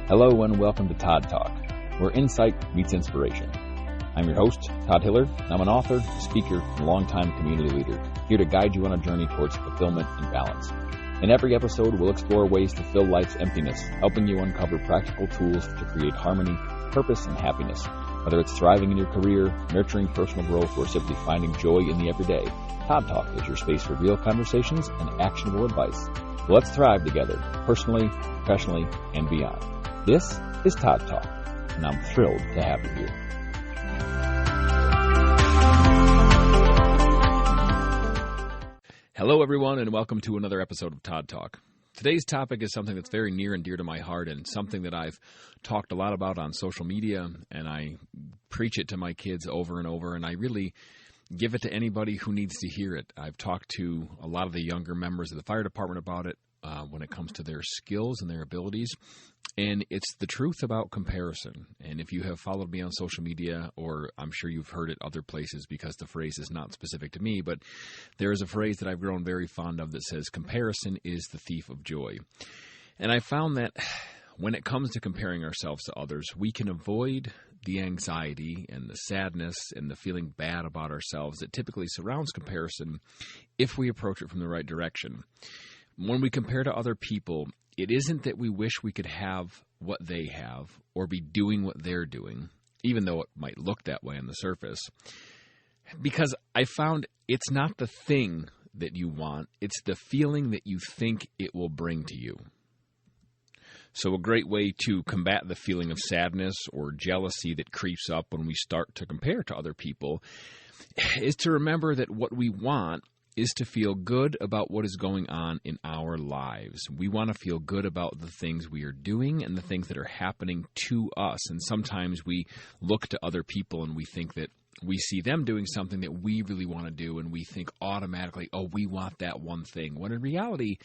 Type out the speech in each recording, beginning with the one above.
Hello and welcome to Todd Talk, where insight meets inspiration. I'm your host, Todd Hiller, and I'm an author, speaker, and longtime community leader, here to guide you on a journey towards fulfillment and balance. In every episode, we'll explore ways to fill life's emptiness, helping you uncover practical tools to create harmony, purpose, and happiness. Whether it's thriving in your career, nurturing personal growth, or simply finding joy in the everyday, Todd Talk is your space for real conversations and actionable advice. So let's thrive together, personally, professionally, and beyond. This is Todd Talk, and I'm thrilled to have you here. Hello, everyone, and welcome to another episode of Todd Talk. Today's topic is something that's very near and dear to my heart and something that I've talked a lot about on social media, and I preach it to my kids over and over, and I really give it to anybody who needs to hear it. I've talked to a lot of the younger members of the fire department about it when it comes to their skills and their abilities, and it's the truth about comparison. And if you have followed me on social media, or I'm sure you've heard it other places because the phrase is not specific to me, but there is a phrase that I've grown very fond of that says, comparison is the thief of joy. And I found that when it comes to comparing ourselves to others, we can avoid the anxiety and the sadness and the feeling bad about ourselves that typically surrounds comparison if we approach it from the right direction. When we compare to other people, it isn't that we wish we could have what they have or be doing what they're doing, even though it might look that way on the surface. Because I found it's not the thing that you want, it's the feeling that you think it will bring to you. So a great way to combat the feeling of sadness or jealousy that creeps up when we start to compare to other people is to remember that what we want is to feel good about what is going on in our lives. We want to feel good about the things we are doing and the things that are happening to us. And sometimes we look to other people and we think that we see them doing something that we really want to do, and we think automatically, oh, we want that one thing. When in reality,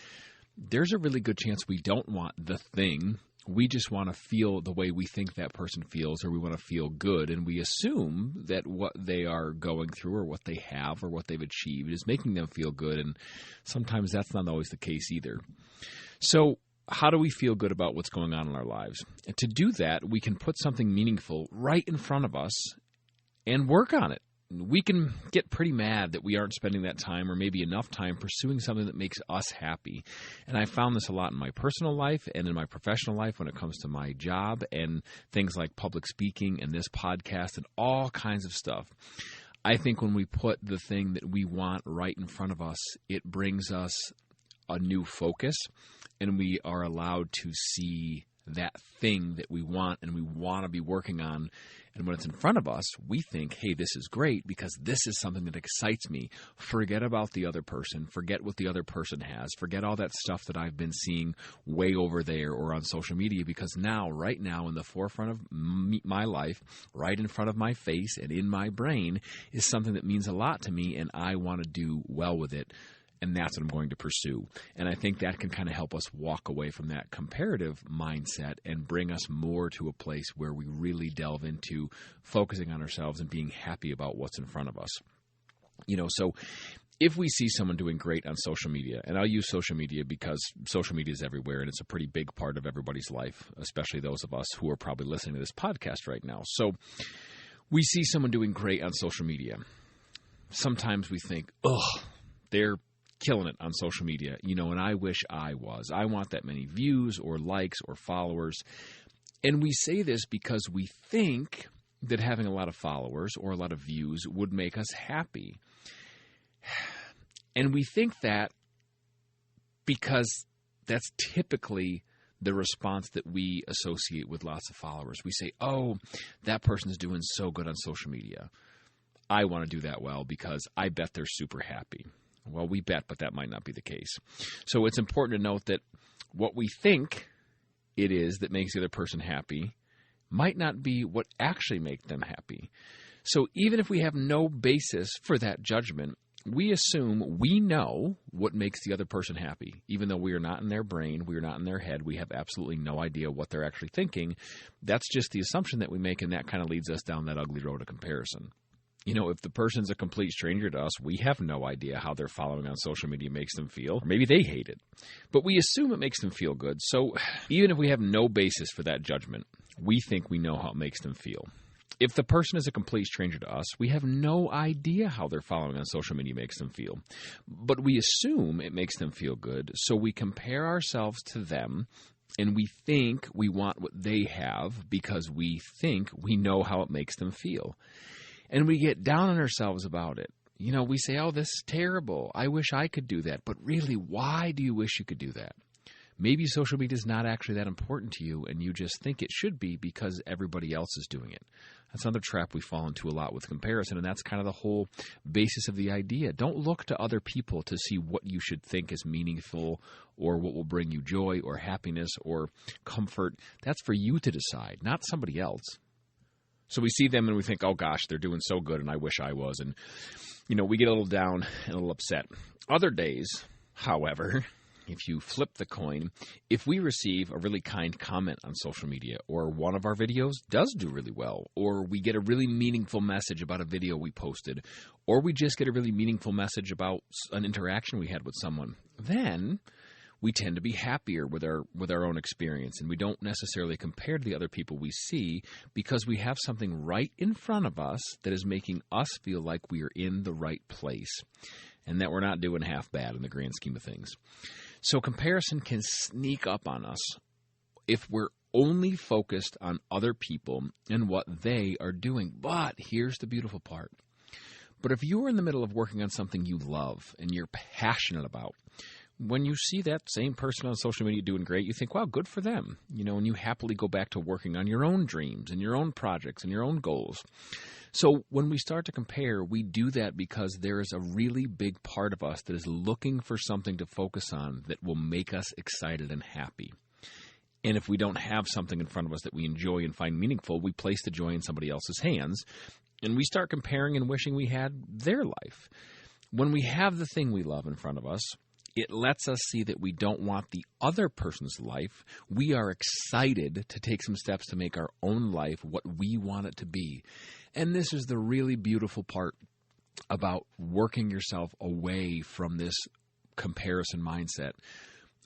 there's a really good chance we don't want the thing. We just want to feel the way we think that person feels, or we want to feel good, and we assume that what they are going through or what they have or what they've achieved is making them feel good, and sometimes that's not always the case either. So how do we feel good about what's going on in our lives? And to do that, we can put something meaningful right in front of us and work on it. We can get pretty mad that we aren't spending that time or maybe enough time pursuing something that makes us happy. And I found this a lot in my personal life and in my professional life when it comes to my job and things like public speaking and this podcast and all kinds of stuff. I think when we put the thing that we want right in front of us, it brings us a new focus, and we are allowed to see that thing that we want and we want to be working on. And when it's in front of us, we think, hey, this is great because this is something that excites me. Forget about the other person. Forget what the other person has. Forget all that stuff that I've been seeing way over there or on social media, because now, right now, in the forefront of my life, right in front of my face and in my brain, is something that means a lot to me, and I want to do well with it. And that's what I'm going to pursue. And I think that can kind of help us walk away from that comparative mindset and bring us more to a place where we really delve into focusing on ourselves and being happy about what's in front of us. So if we see someone doing great on social media, and I'll use social media because social media is everywhere and it's a pretty big part of everybody's life, especially those of us who are probably listening to this podcast right now. So we see someone doing great on social media. Sometimes we think, they're killing it on social media, and I wish I was. I want that many views or likes or followers. And we say this because we think that having a lot of followers or a lot of views would make us happy. And we think that because that's typically the response that we associate with lots of followers. We say, oh, that person's doing so good on social media. I want to do that well because I bet they're super happy. Well, we bet, but that might not be the case. So it's important to note that what we think it is that makes the other person happy might not be what actually makes them happy. So even if we have no basis for that judgment, we assume we know what makes the other person happy. Even though we are not in their brain, we are not in their head, we have absolutely no idea what they're actually thinking. That's just the assumption that we make, and that kind of leads us down that ugly road of comparison. If the person's a complete stranger to us, we have no idea how their following on social media makes them feel. Or maybe they hate it. But we assume it makes them feel good. So even if we have no basis for that judgment, we think we know how it makes them feel. If the person is a complete stranger to us, we have no idea how their following on social media makes them feel. But we assume it makes them feel good, so we compare ourselves to them, and we think we want what they have because we think we know how it makes them feel. And we get down on ourselves about it. We say, oh, this is terrible. I wish I could do that. But really, why do you wish you could do that? Maybe social media is not actually that important to you, and you just think it should be because everybody else is doing it. That's another trap we fall into a lot with comparison, and that's kind of the whole basis of the idea. Don't look to other people to see what you should think is meaningful or what will bring you joy or happiness or comfort. That's for you to decide, not somebody else. So we see them and we think, oh gosh, they're doing so good and I wish I was. And, we get a little down and a little upset. Other days, however, if you flip the coin, if we receive a really kind comment on social media, or one of our videos does do really well, or we get a really meaningful message about a video we posted, or we just get a really meaningful message about an interaction we had with someone, then we tend to be happier with our own experience, and we don't necessarily compare to the other people we see because we have something right in front of us that is making us feel like we are in the right place and that we're not doing half bad in the grand scheme of things. So comparison can sneak up on us if we're only focused on other people and what they are doing. But here's the beautiful part. But if you're in the middle of working on something you love and you're passionate about, when you see that same person on social media doing great, you think, wow, good for them. And you happily go back to working on your own dreams and your own projects and your own goals. So when we start to compare, we do that because there is a really big part of us that is looking for something to focus on that will make us excited and happy. And if we don't have something in front of us that we enjoy and find meaningful, we place the joy in somebody else's hands, and we start comparing and wishing we had their life. When we have the thing we love in front of us, it lets us see that we don't want the other person's life. We are excited to take some steps to make our own life what we want it to be. And this is the really beautiful part about working yourself away from this comparison mindset.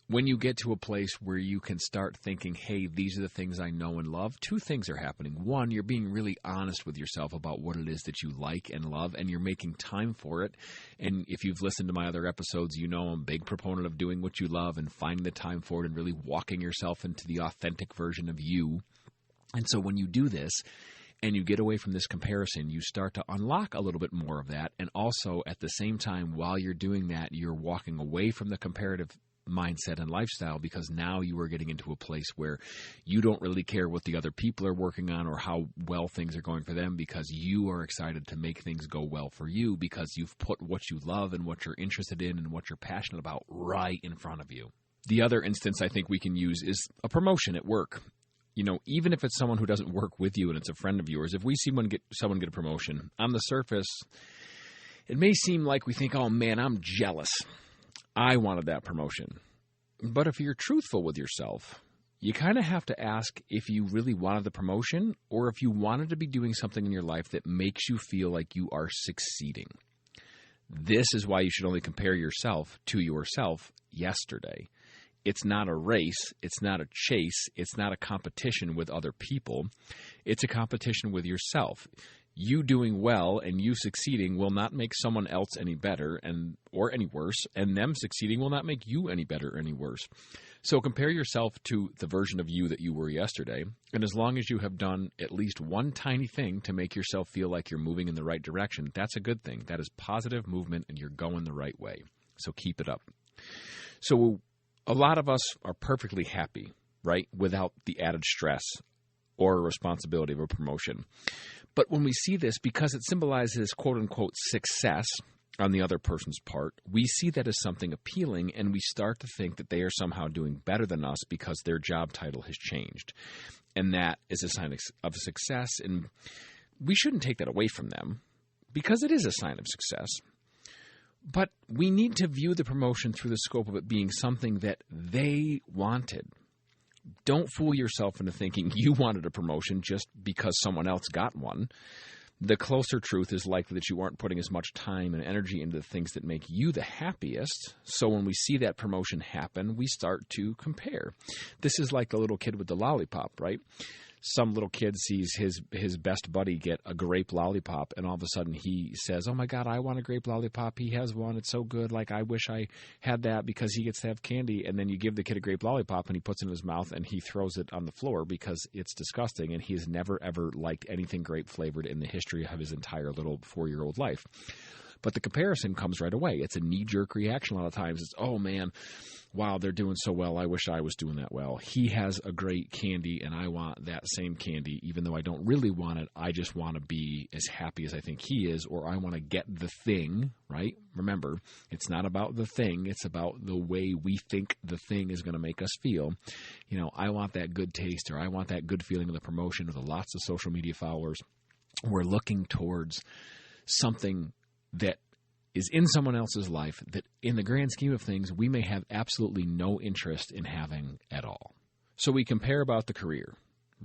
When you get to a place where you can start thinking, hey, these are the things I know and love, two things are happening. One, you're being really honest with yourself about what it is that you like and love, and you're making time for it. And if you've listened to my other episodes, you know I'm a big proponent of doing what you love and finding the time for it and really walking yourself into the authentic version of you. And so when you do this, and you get away from this comparison, you start to unlock a little bit more of that. And also, at the same time, while you're doing that, you're walking away from the comparative mindset and lifestyle, because now you are getting into a place where you don't really care what the other people are working on or how well things are going for them, because you are excited to make things go well for you because you've put what you love and what you're interested in and what you're passionate about right in front of you. The other instance I think we can use is a promotion at work. Even if it's someone who doesn't work with you and it's a friend of yours, if we see someone get a promotion, on the surface, it may seem like we think, oh man, I'm jealous. I wanted that promotion. But if you're truthful with yourself, you kind of have to ask if you really wanted the promotion or if you wanted to be doing something in your life that makes you feel like you are succeeding. This is why you should only compare yourself to yourself yesterday. It's not a race. It's not a chase. It's not a competition with other people. It's a competition with yourself. You doing well and you succeeding will not make someone else any better or any worse, and them succeeding will not make you any better or any worse. So compare yourself to the version of you that you were yesterday, and as long as you have done at least one tiny thing to make yourself feel like you're moving in the right direction, that's a good thing. That is positive movement, and you're going the right way. So keep it up. So a lot of us are perfectly happy, right, without the added stress or responsibility of a promotion. But when we see this, because it symbolizes quote-unquote success on the other person's part, we see that as something appealing, and we start to think that they are somehow doing better than us because their job title has changed. And that is a sign of success, and we shouldn't take that away from them because it is a sign of success. But we need to view the promotion through the scope of it being something that they wanted. Don't fool yourself into thinking you wanted a promotion just because someone else got one. the closer truth is likely that you aren't putting as much time and energy into the things that make you the happiest. So when we see that promotion happen, we start to compare. This is like the little kid with the lollipop, right? Some little kid sees his best buddy get a grape lollipop, and all of a sudden he says, oh my God, I want a grape lollipop. He has one. It's so good. Like, I wish I had that because he gets to have candy. And then you give the kid a grape lollipop, and he puts it in his mouth, and he throws it on the floor because it's disgusting, and he has never, ever liked anything grape flavored in the history of his entire little 4-year-old life. But the comparison comes right away. It's a knee-jerk reaction a lot of times. It's, oh man, wow, they're doing so well. I wish I was doing that well. He has a great candy, and I want that same candy, even though I don't really want it. I just want to be as happy as I think he is, or I want to get the thing, right? Remember, it's not about the thing. It's about the way we think the thing is going to make us feel. You know, I want that good taste, or I want that good feeling of the promotion, or the lots of social media followers. We're looking towards something that is in someone else's life that in the grand scheme of things, we may have absolutely no interest in having at all. So we compare about the career,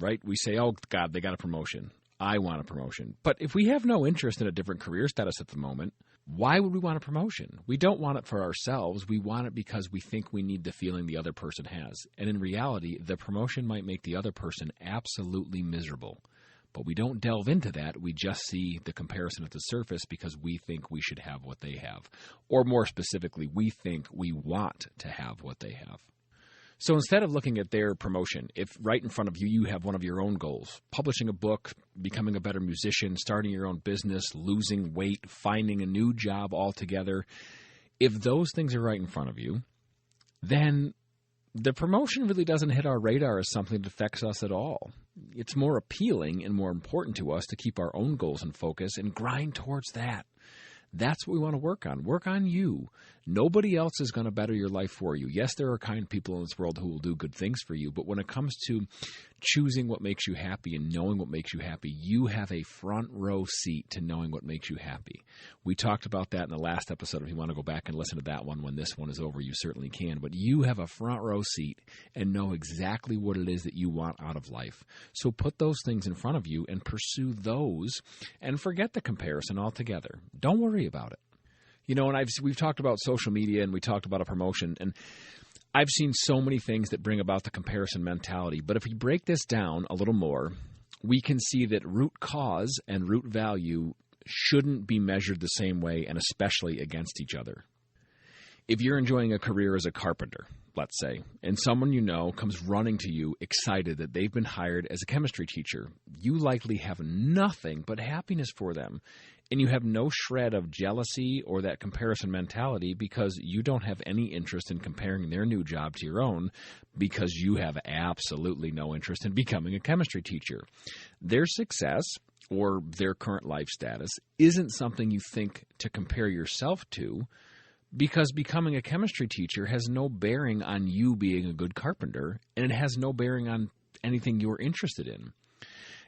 right? We say, oh God, they got a promotion. I want a promotion. But if we have no interest in a different career status at the moment, why would we want a promotion? We don't want it for ourselves. We want it because we think we need the feeling the other person has. And in reality, the promotion might make the other person absolutely miserable. But we don't delve into that. We just see the comparison at the surface because we think we should have what they have. Or more specifically, we think we want to have what they have. So instead of looking at their promotion, if right in front of you, you have one of your own goals, publishing a book, becoming a better musician, starting your own business, losing weight, finding a new job altogether, if those things are right in front of you, then the promotion really doesn't hit our radar as something that affects us at all. It's more appealing and more important to us to keep our own goals in focus and grind towards that. That's what we want to work on. Work on you. Nobody else is going to better your life for you. Yes, there are kind people in this world who will do good things for you, but when it comes to choosing what makes you happy and knowing what makes you happy, you have a front row seat to knowing what makes you happy. We talked about that in the last episode. If you want to go back and listen to that one when this one is over, you certainly can. But you have a front row seat and know exactly what it is that you want out of life. So put those things in front of you and pursue those and forget the comparison altogether. Don't worry about it. You know, and we've talked about social media and we talked about a promotion, and I've seen so many things that bring about the comparison mentality. But if we break this down a little more, we can see that root cause and root value shouldn't be measured the same way, and especially against each other. If you're enjoying a career as a carpenter, let's say, and someone you know comes running to you excited that they've been hired as a chemistry teacher, you likely have nothing but happiness for them. And you have no shred of jealousy or that comparison mentality because you don't have any interest in comparing their new job to your own because you have absolutely no interest in becoming a chemistry teacher. Their success or their current life status isn't something you think to compare yourself to because becoming a chemistry teacher has no bearing on you being a good carpenter, and it has no bearing on anything you're interested in.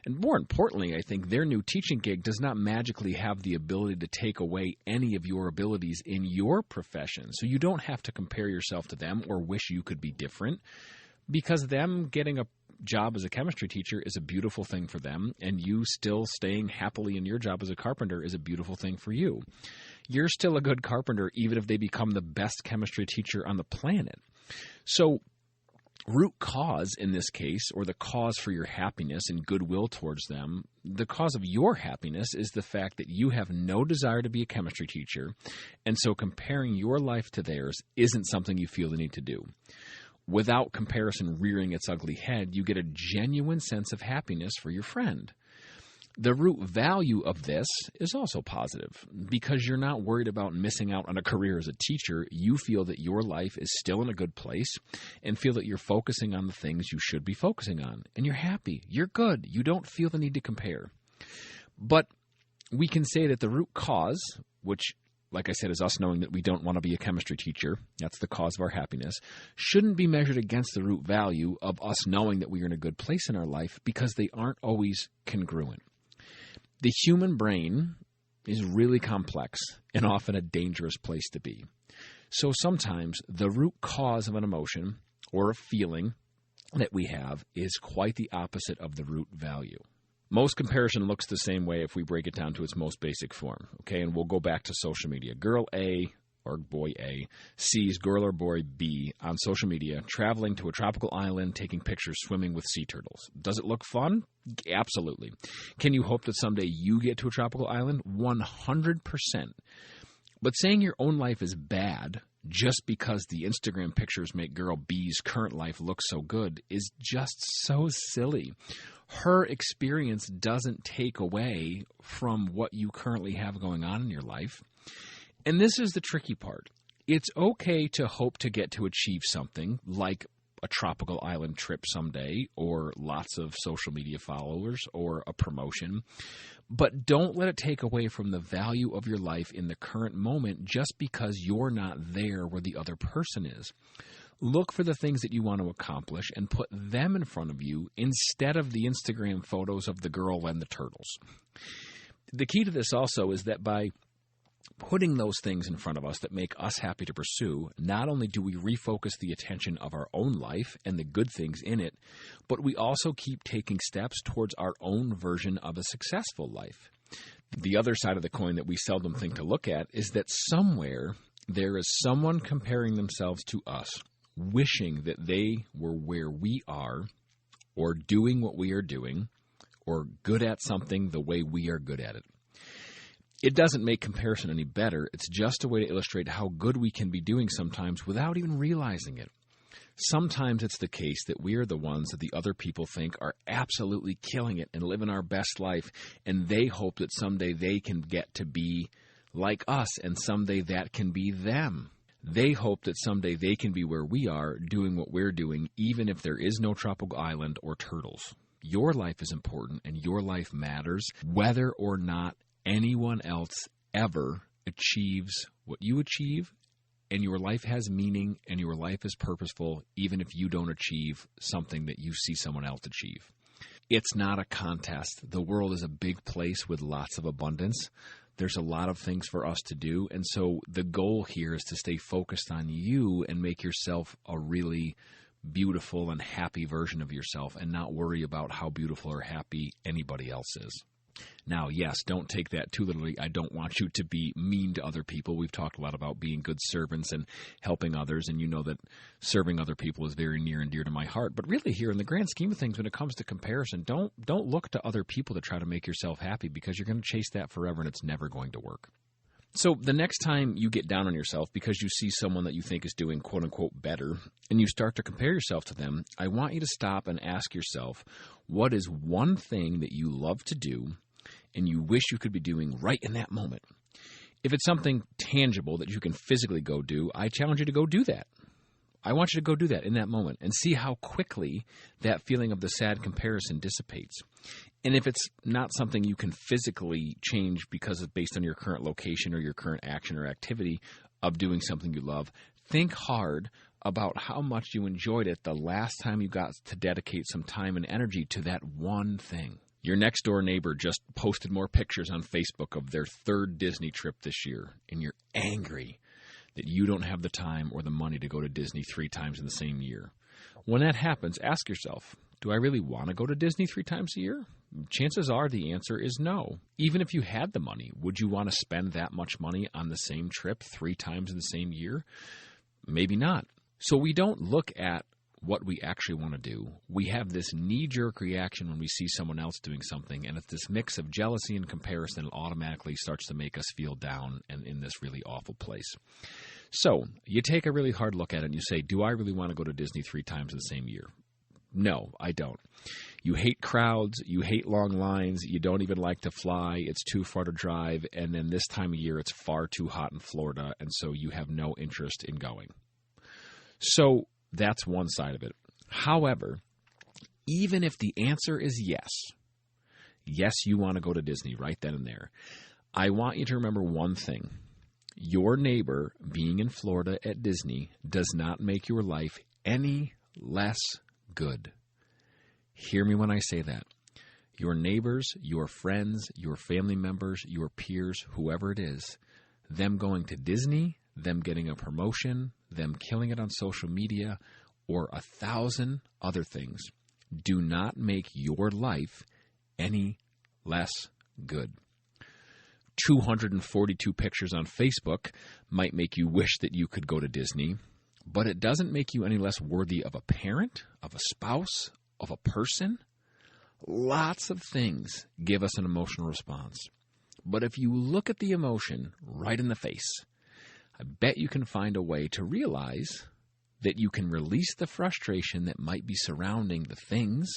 And more importantly, I think their new teaching gig does not magically have the ability to take away any of your abilities in your profession. So you don't have to compare yourself to them or wish you could be different, because them getting a job as a chemistry teacher is a beautiful thing for them, and you still staying happily in your job as a carpenter is a beautiful thing for you. You're still a good carpenter even if they become the best chemistry teacher on the planet. So root cause in this case, or the cause for your happiness and goodwill towards them, the cause of your happiness is the fact that you have no desire to be a chemistry teacher, and so comparing your life to theirs isn't something you feel the need to do. Without comparison rearing its ugly head, you get a genuine sense of happiness for your friend. The root value of this is also positive. Because you're not worried about missing out on a career as a teacher, you feel that your life is still in a good place and feel that you're focusing on the things you should be focusing on. And you're happy. You're good. You don't feel the need to compare. But we can say that the root cause, which, like I said, is us knowing that we don't want to be a chemistry teacher, that's the cause of our happiness, shouldn't be measured against the root value of us knowing that we are in a good place in our life, because they aren't always congruent. The human brain is really complex and often a dangerous place to be. So sometimes the root cause of an emotion or a feeling that we have is quite the opposite of the root value. Most comparison looks the same way if we break it down to its most basic form, okay? And we'll go back to social media. Girl A or boy A sees girl or boy B on social media traveling to a tropical island, taking pictures swimming with sea turtles. Does it look fun? Absolutely. Can you hope that someday you get to a tropical island? 100%. But saying your own life is bad just because the Instagram pictures make girl B's current life look so good is just so silly. Her experience doesn't take away from what you currently have going on in your life. And this is the tricky part. It's okay to hope to get to achieve something like a tropical island trip someday, or lots of social media followers, or a promotion. But don't let it take away from the value of your life in the current moment just because you're not there where the other person is. Look for the things that you want to accomplish and put them in front of you instead of the Instagram photos of the girl and the turtles. The key to this also is that by putting those things in front of us that make us happy to pursue, not only do we refocus the attention of our own life and the good things in it, but we also keep taking steps towards our own version of a successful life. The other side of the coin that we seldom think to look at is that somewhere there is someone comparing themselves to us, wishing that they were where we are, or doing what we are doing, or good at something the way we are good at it. It doesn't make comparison any better. It's just a way to illustrate how good we can be doing sometimes without even realizing it. Sometimes it's the case that we are the ones that the other people think are absolutely killing it and living our best life, and they hope that someday they can get to be like us, and someday that can be them. They hope that someday they can be where we are, doing what we're doing, even if there is no tropical island or turtles. Your life is important, and your life matters, whether or not anyone else ever achieves what you achieve, and your life has meaning and your life is purposeful, even if you don't achieve something that you see someone else achieve. It's not a contest. The world is a big place with lots of abundance. There's a lot of things for us to do, and so the goal here is to stay focused on you and make yourself a really beautiful and happy version of yourself, and not worry about how beautiful or happy anybody else is. Now, yes, don't take that too literally. I don't want you to be mean to other people. We've talked a lot about being good servants and helping others, and you know that serving other people is very near and dear to my heart. But really here, in the grand scheme of things, when it comes to comparison, don't look to other people to try to make yourself happy, because you're going to chase that forever and it's never going to work. So the next time you get down on yourself because you see someone that you think is doing quote-unquote better, and you start to compare yourself to them, I want you to stop and ask yourself, what is one thing that you love to do and you wish you could be doing right in that moment? If it's something tangible that you can physically go do, I challenge you to go do that. I want you to go do that in that moment and see how quickly that feeling of the sad comparison dissipates. And if it's not something you can physically change because it's based on your current location or your current action or activity of doing something you love, think hard about how much you enjoyed it the last time you got to dedicate some time and energy to that one thing. Your next door neighbor just posted more pictures on Facebook of their third Disney trip this year, and you're angry that you don't have the time or the money to go to Disney 3 times in the same year. When that happens, ask yourself, do I really want to go to Disney 3 times a year? Chances are the answer is no. Even if you had the money, would you want to spend that much money on the same trip 3 times in the same year? Maybe not. So we don't look at what we actually want to do. We have this knee-jerk reaction when we see someone else doing something, and it's this mix of jealousy and comparison that automatically starts to make us feel down and in this really awful place. So you take a really hard look at it and you say, do I really want to go to Disney 3 times in the same year? No, I don't. You hate crowds, you hate long lines, you don't even like to fly, it's too far to drive, and then this time of year it's far too hot in Florida, and so you have no interest in going. So that's one side of it. However, even if the answer is yes, you want to go to Disney right then and there, I want you to remember one thing. Your neighbor being in Florida at Disney does not make your life any less good. Hear me when I say that. Your neighbors, your friends, your family members, your peers, whoever it is, them going to Disney, them getting a promotion, them killing it on social media, or 1,000 other things, do not make your life any less good. 242 pictures on Facebook might make you wish that you could go to Disney, but it doesn't make you any less worthy of a parent, of a spouse, of a person. Lots of things give us an emotional response. But if you look at the emotion right in the face, I bet you can find a way to realize that you can release the frustration that might be surrounding the things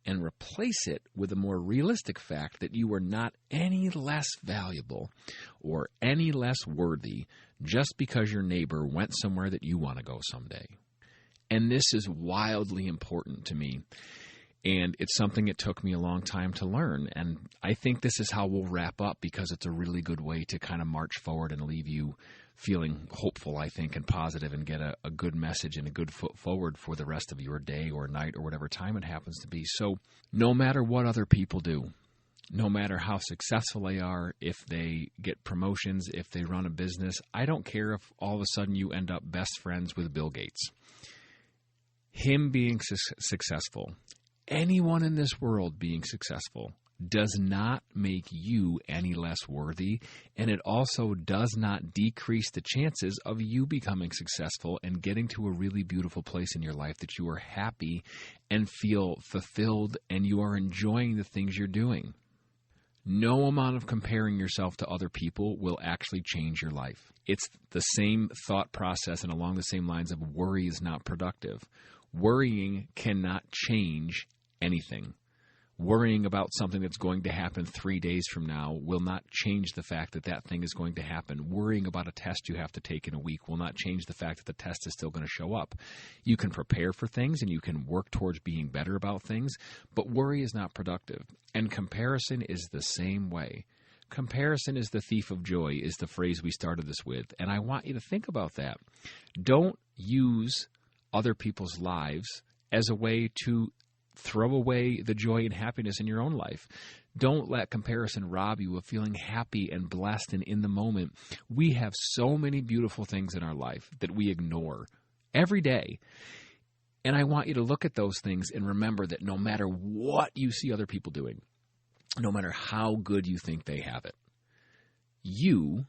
and replace it with a more realistic fact that you are not any less valuable or any less worthy just because your neighbor went somewhere that you want to go someday. And this is wildly important to me. And it's something it took me a long time to learn. And I think this is how we'll wrap up, because it's a really good way to kind of march forward and leave you feeling hopeful, I think, and positive, and get a good message and a good foot forward for the rest of your day or night or whatever time it happens to be. So no matter what other people do, no matter how successful they are, if they get promotions, if they run a business, I don't care if all of a sudden you end up best friends with Bill Gates. Him being successful, anyone in this world being successful, does not make you any less worthy, and it also does not decrease the chances of you becoming successful and getting to a really beautiful place in your life that you are happy and feel fulfilled and you are enjoying the things you're doing. No amount of comparing yourself to other people will actually change your life. It's the same thought process and along the same lines of worry is not productive. Worrying cannot change anything. Worrying about something that's going to happen 3 days from now will not change the fact that that thing is going to happen. Worrying about a test you have to take in a week will not change the fact that the test is still going to show up. You can prepare for things and you can work towards being better about things, but worry is not productive. And comparison is the same way. Comparison is the thief of joy is the phrase we started this with, and I want you to think about that. Don't use other people's lives as a way to throw away the joy and happiness in your own life. Don't let comparison rob you of feeling happy and blessed and in the moment. We have so many beautiful things in our life that we ignore every day. And I want you to look at those things and remember that no matter what you see other people doing, no matter how good you think they have it, you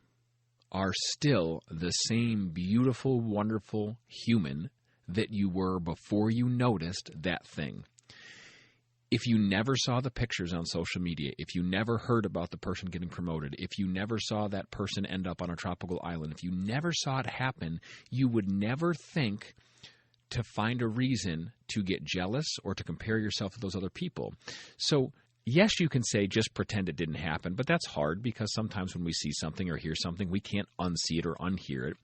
are still the same beautiful, wonderful human that you were before you noticed that thing. If you never saw the pictures on social media, if you never heard about the person getting promoted, if you never saw that person end up on a tropical island, if you never saw it happen, you would never think to find a reason to get jealous or to compare yourself to those other people. So yes, you can say just pretend it didn't happen, but that's hard because sometimes when we see something or hear something, we can't unsee it or unhear it.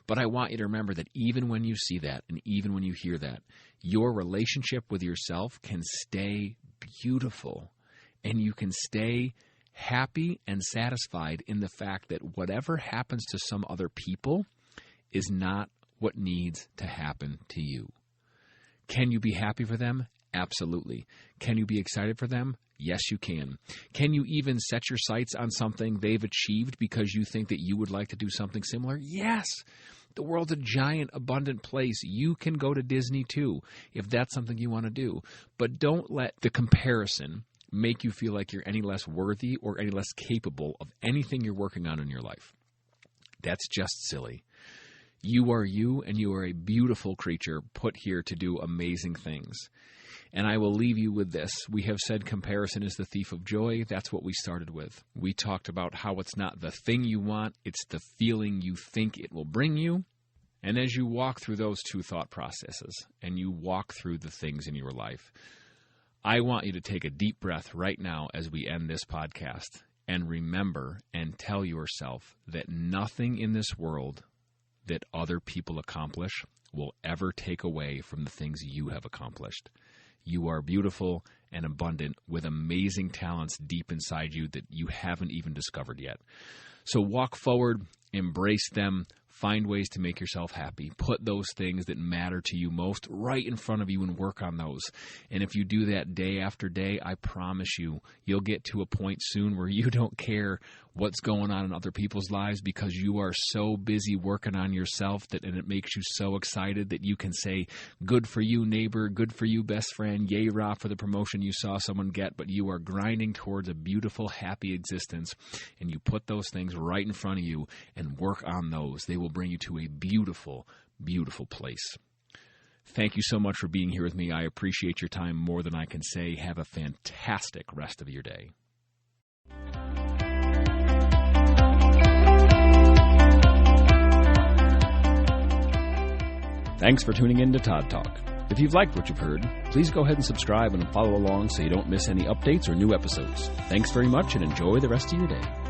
But I want you to remember that even when you see that and even when you hear that, your relationship with yourself can stay beautiful and you can stay happy and satisfied in the fact that whatever happens to some other people is not what needs to happen to you. Can you be happy for them? Absolutely. Can you be excited for them? Yes, you can. Can you even set your sights on something they've achieved because you think that you would like to do something similar? Yes. The world's a giant, abundant place. You can go to Disney too, if that's something you want to do. But don't let the comparison make you feel like you're any less worthy or any less capable of anything you're working on in your life. That's just silly. You are you, and you are a beautiful creature put here to do amazing things. And I will leave you with this. We have said comparison is the thief of joy. That's what we started with. We talked about how it's not the thing you want, it's the feeling you think it will bring you. And as you walk through those two thought processes and you walk through the things in your life, I want you to take a deep breath right now as we end this podcast and remember and tell yourself that nothing in this world that other people accomplish will ever take away from the things you have accomplished. You are beautiful and abundant with amazing talents deep inside you that you haven't even discovered yet. So walk forward, embrace them, find ways to make yourself happy. Put those things that matter to you most right in front of you and work on those. And if you do that day after day, I promise you, you'll get to a point soon where you don't care what's going on in other people's lives because you are so busy working on yourself and it makes you so excited that you can say, good for you, neighbor, good for you, best friend, yay, rah, for the promotion you saw someone get, but you are grinding towards a beautiful, happy existence, and you put those things right in front of you and work on those. They will bring you to a beautiful, beautiful place. Thank you so much for being here with me. I appreciate your time more than I can say. Have a fantastic rest of your day. Thanks for tuning in to Todd Talk. If you've liked what you've heard, please go ahead and subscribe and follow along so you don't miss any updates or new episodes. Thanks very much and enjoy the rest of your day.